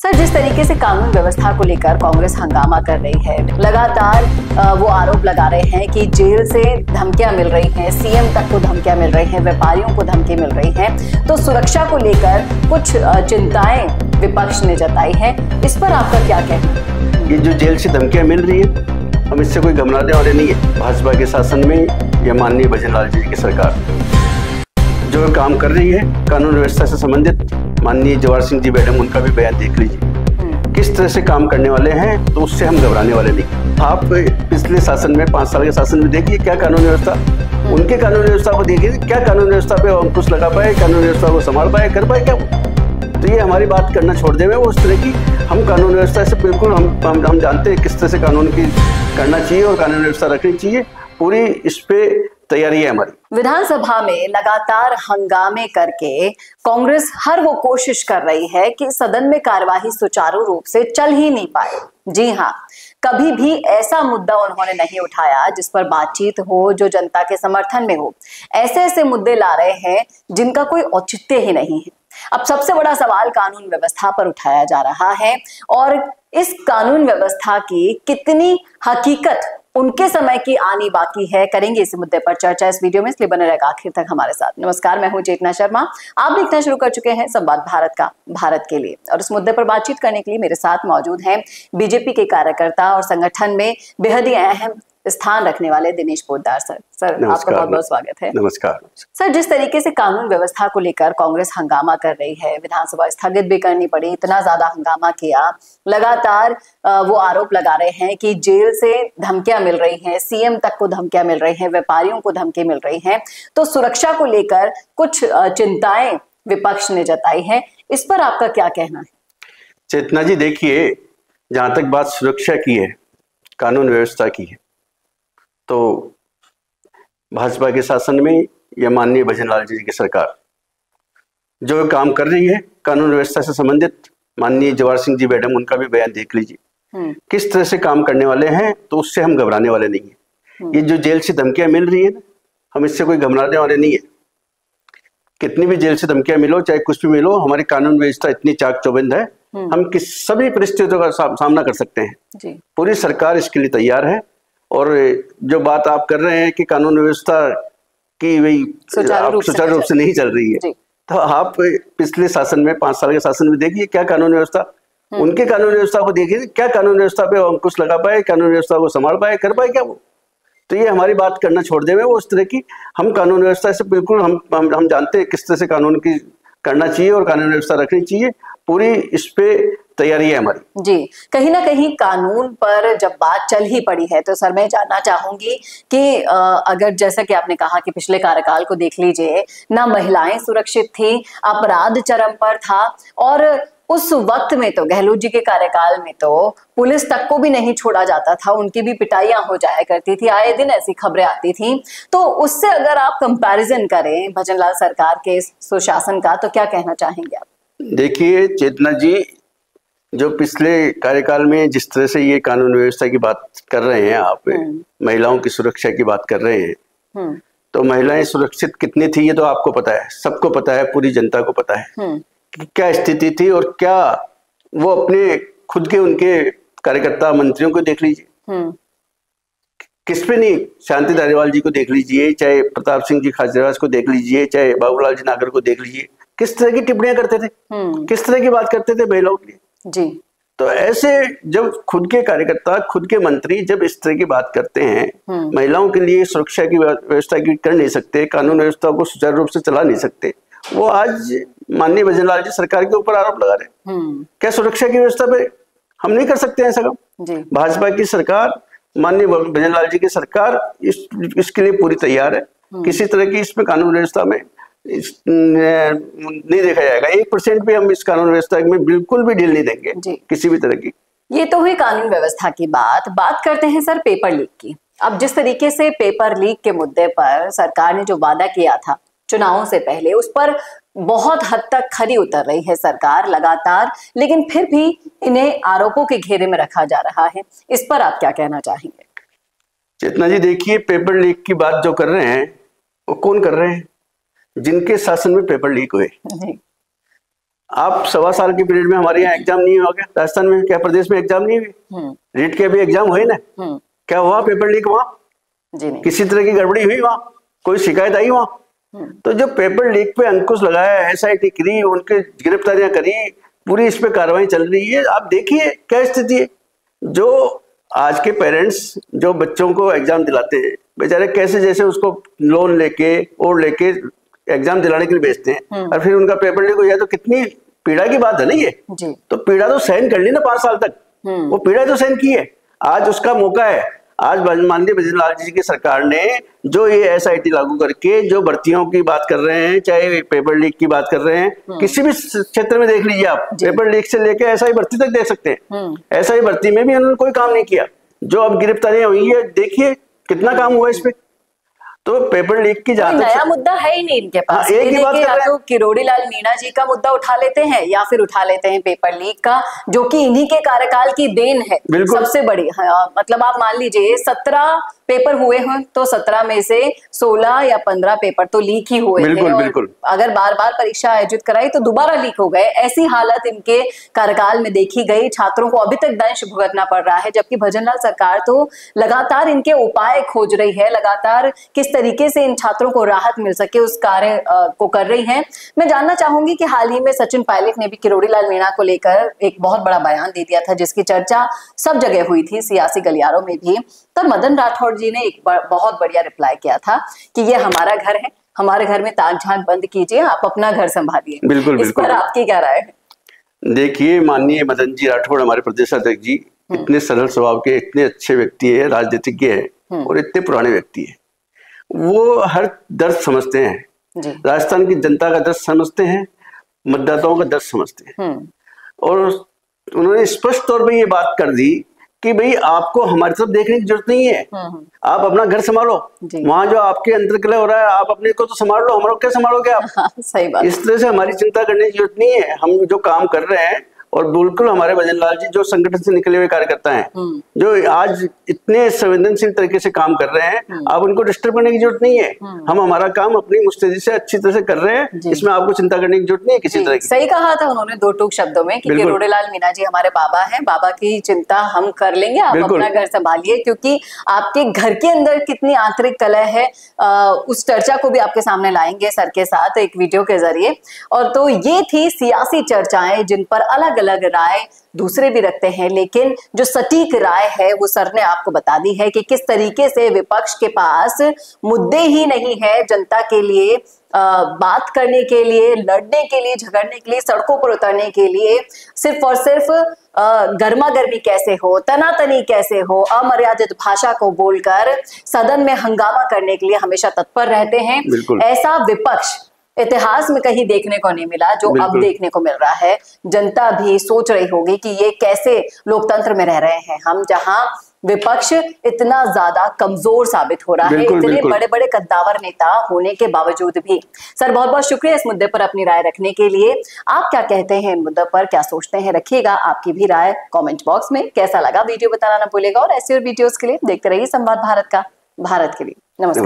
Sir, जिस तरीके से कानून व्यवस्था को लेकर कांग्रेस हंगामा कर रही है, लगातार वो आरोप लगा रहे हैं कि जेल से धमकियां मिल रही हैं, सीएम तक को धमकियां मिल रही हैं, व्यापारियों को धमकी मिल रही हैं, तो सुरक्षा को लेकर कुछ चिंताएं विपक्ष ने जताई है। इस पर आपका क्या कहना है? ये जो जेल से धमकियां मिल रही है, हम इससे कोई घबराने वाले नहीं है। भाजपा के शासन में या माननीय भजनलाल जी की सरकार जो काम कर रही है कानून व्यवस्था से संबंधित, माननीय जवाहर सिंह जी मैडम, उनका भी बयान देख लीजिए किस तरह से काम करने वाले हैं, तो उससे हम घबराने वाले नहीं। आप पिछले शासन में 5 साल के शासन में देखिए क्या कानून व्यवस्था, उनके कानून व्यवस्था को देखिए क्या कानून व्यवस्था पे अंकुश लगा पाए, कानून व्यवस्था को संभाल पाए, कर पाए क्या? तो ये हमारी बात करना छोड़ देवे वो उस तरह की। हम कानून व्यवस्था से बिल्कुल हम जानते हैं किस तरह से कानून की करना चाहिए और कानून व्यवस्था रखनी चाहिए। पूरी इस पे तैयारी है हमारी। विधानसभा में लगातार हंगामे करके कांग्रेस हर वो कोशिश कर रही है कि सदन में कार्यवाही सुचारू रूप से चल ही नहीं पाए। जी हाँ, कभी भी ऐसा मुद्दा उन्होंने नहीं उठाया जिस पर बातचीत हो, जो जनता के समर्थन में हो। ऐसे ऐसे मुद्दे ला रहे हैं जिनका कोई औचित्य ही नहीं है। अब सबसे बड़ा सवाल कानून व्यवस्था पर उठाया जा रहा है और इस कानून व्यवस्था की कितनी हकीकत उनके समय की आनी बाकी है। करेंगे इस मुद्दे पर चर्चा इस वीडियो में, इसलिए बने रहेगा आखिर तक हमारे साथ। नमस्कार, मैं हूं चेतना शर्मा। आप देखना शुरू कर चुके हैं संवाद भारत का, भारत के लिए। और इस मुद्दे पर बातचीत करने के लिए मेरे साथ मौजूद हैं बीजेपी के कार्यकर्ता और संगठन में बेहद ही अहम स्थान रखने वाले दिनेश पोद्दार सर। सर, आपका बहुत बहुत स्वागत है। नमस्कार। सर, जिस तरीके से कानून व्यवस्था को लेकर कांग्रेस हंगामा कर रही है, विधानसभा स्थगित भी करनी पड़ी, इतना ज्यादा हंगामा किया, लगातार वो आरोप लगा रहे हैं कि जेल से धमकियां मिल रही हैं, सीएम तक को धमकियां मिल रही हैं, व्यापारियों को धमकी मिल रही हैं, तो सुरक्षा को लेकर कुछ चिंताएं विपक्ष ने जताई है। इस पर आपका क्या कहना है? चेतना जी, देखिए, जहां तक बात सुरक्षा की है, कानून व्यवस्था की है, तो भाजपा के शासन में या माननीय भजनलाल जी की सरकार जो काम कर रही है कानून व्यवस्था से संबंधित, माननीय जवाहर सिंह जी मैडम, उनका भी बयान देख लीजिए किस तरह से काम करने वाले हैं, तो उससे हम घबराने वाले नहीं है। ये जो जेल से धमकियां मिल रही है ना, हम इससे कोई घबराने वाले नहीं है। कितनी भी जेल से धमकियां मिलो, चाहे कुछ भी मिलो, हमारी कानून व्यवस्था इतनी चाक चौबंद है, हम सभी परिस्थितियों का सामना कर सकते हैं। पूरी सरकार इसके लिए तैयार है। और जो बात आप कर रहे हैं कि कानून व्यवस्था की वही सुचारू रूप से नहीं चल रही है, तो आप पिछले शासन में 5 साल के शासन में देखिए क्या कानून व्यवस्था, उनके कानून व्यवस्था को देखिए क्या कानून व्यवस्था पे अंकुश लगा पाए, कानून व्यवस्था को संभाल पाए, कर पाए क्या वो? तो ये हमारी बात करना छोड़ देवे वो उस तरह की। हम कानून व्यवस्था से बिल्कुल हम जानते हैं किस तरह से कानून की करना चाहिए और कानून व्यवस्था रखनी चाहिए। पूरी इस पे तैयारी है हमारी। जी, कहीं ना कहीं कानून पर जब बात चल ही पड़ी है, तो सर मैं जानना चाहूंगी कि अगर जैसा कि आपने कहा कि पिछले कार्यकाल को देख लीजिए, ना महिलाएं सुरक्षित थी, अपराध चरम पर था, और उस वक्त में तो गहलोत जी के कार्यकाल में तो पुलिस तक को भी नहीं छोड़ा जाता था, उनकी भी पिटाइयां हो जाया करती थी, आए दिन ऐसी खबरें आती थी। तो उससे अगर आप कंपैरिजन करें भजनलाल सरकार के सुशासन का, तो क्या कहना चाहेंगे आप? देखिए चेतना जी, जो पिछले कार्यकाल में जिस तरह से ये कानून व्यवस्था की बात कर रहे हैं आप, महिलाओं की सुरक्षा की बात कर रहे हैं, तो महिलाएं सुरक्षित कितनी थी ये तो आपको पता है, सबको पता है, पूरी जनता को पता है कि क्या स्थिति थी। और क्या वो अपने खुद के उनके कार्यकर्ता मंत्रियों को देख लीजिए, किस पे नहीं, शांति धारीवाल जी को देख लीजिए, चाहे प्रताप सिंह जी खाचरियावास को देख लीजिए, चाहे बाबूलाल जी नागर को देख लीजिए, किस तरह की टिप्पणियां करते थे, किस तरह की बात करते थे महिलाओं के लिए। जी, तो ऐसे जब खुद के कार्यकर्ता, खुद के मंत्री जब इस तरह की बात करते हैं, महिलाओं के लिए सुरक्षा की व्यवस्था की कर नहीं सकते, कानून व्यवस्था को सुचारू रूप से चला नहीं सकते, वो आज माननीय भजनलाल जी सरकार के ऊपर आरोप लगा रहे हैं। क्या सुरक्षा की व्यवस्था पे हम नहीं कर सकते ऐसा काम? भाजपा की सरकार, माननीय भजनलाल जी की सरकार इसके लिए पूरी तैयार है। किसी तरह की इसमें कानून व्यवस्था में नहीं देखा जाएगा। 1% भी हम इस कानून व्यवस्था में बिल्कुल भी ढील नहीं देंगे किसी भी तरह की। ये तो हुई कानून व्यवस्था की बात करते हैं सर पेपर लीक की। अब जिस तरीके से पेपर लीक के मुद्दे पर सरकार ने जो वादा किया था चुनावों से पहले, उस पर बहुत हद तक खरी उतर रही है सरकार लगातार, लेकिन फिर भी इन्हें आरोपों के घेरे में रखा जा रहा है। इस पर आप क्या कहना चाहेंगे? चेतना जी, देखिए, पेपर लीक की बात जो कर रहे हैं वो कौन कर रहे हैं? जिनके शासन में पेपर लीक हुए। आप 1.25 साल के पीरियड में हमारे यहाँ एग्जाम नहीं हुआ क्या? राजस्थान में क्या प्रदेश में एग्जाम नहीं हुई? रीट के भी एग्जाम हुए ना? क्या हुआ पेपर लीक वहाँ? जी नहीं। किसी तरह की गड़बड़ी हुई वहाँ? कोई शिकायत आई वहाँ? तो जो पेपर लीक पे अंकुश लगाया, SIT करी, उनके गिरफ्तारियां करी, पूरी इस पे कार्रवाई चल रही है। आप देखिए क्या स्थिति है। जो आज के पेरेंट्स जो बच्चों को एग्जाम दिलाते हैं, बेचारे कैसे जैसे उसको लोन लेके और लेके एग्जाम दिलाने के लिए भेजते हैं, और फिर उनका पेपर लीक हो जाए तो कितनी पीड़ा की बात है ना ये। जी। तो पीड़ा तो सहन कर ली ना 5 साल तक, वो पीड़ा तो सहन की है। आज उसका मौका है। आज माननीय भजनलाल जी की सरकार ने जो ये SIT लागू करके जो भर्तियों की बात कर रहे हैं, चाहे पेपर लीक की बात कर रहे हैं, किसी भी क्षेत्र में देख लीजिए आप, पेपर लीक से लेके SI भर्ती तक देख सकते हैं। SI भर्ती में भी उन्होंने कोई काम नहीं किया। जो अब गिरफ्तारियां हुई है, देखिए कितना काम हुआ इस पे। तो पेपर लीक की कोई नया मुद्दा है ही नहीं इनके पास। एक ही बात या तो किरोड़ी लाल मीणा जी का मुद्दा उठा लेते हैं या फिर उठा लेते हैं पेपर लीक का, जो कि इन्हीं के कार्यकाल की देन है सबसे बड़ी। मतलब आप मान लीजिए 17 पेपर हुए हैं तो 17 में से 16 या 15 पेपर तो लीक ही हुए थे। बिल्कुल। अगर बार बार परीक्षा आयोजित कराई तो दोबारा लीक हो गए। ऐसी हालत इनके कार्यकाल में देखी गई। छात्रों को अभी तक दंश भुगतना पड़ रहा है, जबकि भजनलाल सरकार तो लगातार इनके उपाय खोज रही है, लगातार किस तरीके से इन छात्रों को राहत मिल सके उस कार्य को कर रही है। मैं जानना चाहूंगी कि हाल ही में सचिन पायलट ने भी किरोड़ी लाल मीणा को लेकर एक बहुत बड़ा बयान दे दिया था, जिसकी चर्चा सब जगह हुई थी, सियासी गलियारों में भी। तब मदन राठौड़ जी ने एक बहुत बढ़िया रिप्लाई किया था कि ये हमारा घर है, हमारे घर में ताक झांक बंद कीजिए, आप अपना घर संभालिए। बिल्कुल, इस पर आपकी क्या राय है? देखिए, माननीय मदन जी राठौड़ हमारे प्रदेश अध्यक्ष जी इतने सरल स्वभाव के, इतने अच्छे व्यक्ति है, राजनीतिज्ञ है और इतने पुराने व्यक्ति है। वो हर दर्द समझते हैं, राजस्थान की जनता का दर्द समझते हैं, मतदाताओं का दर्द समझते हैं। और उन्होंने स्पष्ट तौर पे ये बात कर दी कि भाई आपको हमारी तरफ देखने की जरूरत नहीं है, आप अपना घर संभालो। वहां जो आपके अंदर कलह हो रहा है, आप अपने को तो संभाल लो, हमारा क्या संभालोगे आप? सही बात। इस तरह से हमारी चिंता करने की जरूरत नहीं है। हम जो काम कर रहे हैं, और बिल्कुल हमारे भजनलाल जी जो संगठन से निकले हुए कार्यकर्ता हैं, जो आज इतने संवेदनशील तरीके से काम कर रहे हैं, आप उनको डिस्टर्ब करने की जरूरत नहीं है। हम हमारा काम अपनी मुस्तैदी से अच्छी तरह से कर रहे हैं, इसमें आपको चिंता करने की जरूरत नहीं है किसी तरह की। सही कहा था उन्होंने दो टूक शब्दों में कि किरोड़ी लाल मीणा जी हमारे बाबा हैं, बाबा की चिंता हम कर लेंगे, आप अपना घर संभालिए। क्योंकि आपके घर के अंदर कितनी आंतरिक कलह है, उस चर्चा को भी आपके सामने लाएंगे सर के साथ एक वीडियो के जरिए। और तो ये थी सियासी चर्चाएं, जिन पर अलग अलग राय दूसरे भी रखते हैं, लेकिन जो सटीक राय है वो सर ने आपको बता दी है कि किस तरीके से विपक्ष के पास मुद्दे ही नहीं है जनता के लिए बात करने के लिए, लड़ने के लिए, झगड़ने के लिए, सड़कों पर उतरने के लिए। सिर्फ और सिर्फ गर्मा गर्मी कैसे हो, तनातनी कैसे हो, अमर्यादित भाषा को बोलकर सदन में हंगामा करने के लिए हमेशा तत्पर रहते हैं। ऐसा विपक्ष इतिहास में कहीं देखने को नहीं मिला जो अब देखने को मिल रहा है। जनता भी सोच रही होगी कि ये कैसे लोकतंत्र में रह रहे हैं हम, जहां विपक्ष इतना ज्यादा कमजोर साबित हो रहा है, इतने बड़े बड़े कद्दावर नेता होने के बावजूद भी। सर बहुत बहुत शुक्रिया इस मुद्दे पर अपनी राय रखने के लिए। आप क्या कहते हैं इन मुद्दों पर, क्या सोचते हैं? रखिएगा आपकी भी राय कमेंट बॉक्स में। कैसा लगा वीडियो बताना ना भूलेगा, और ऐसे वीडियोस के लिए देखते रहिए संवाद भारत का, भारत के लिए। नमस्कार।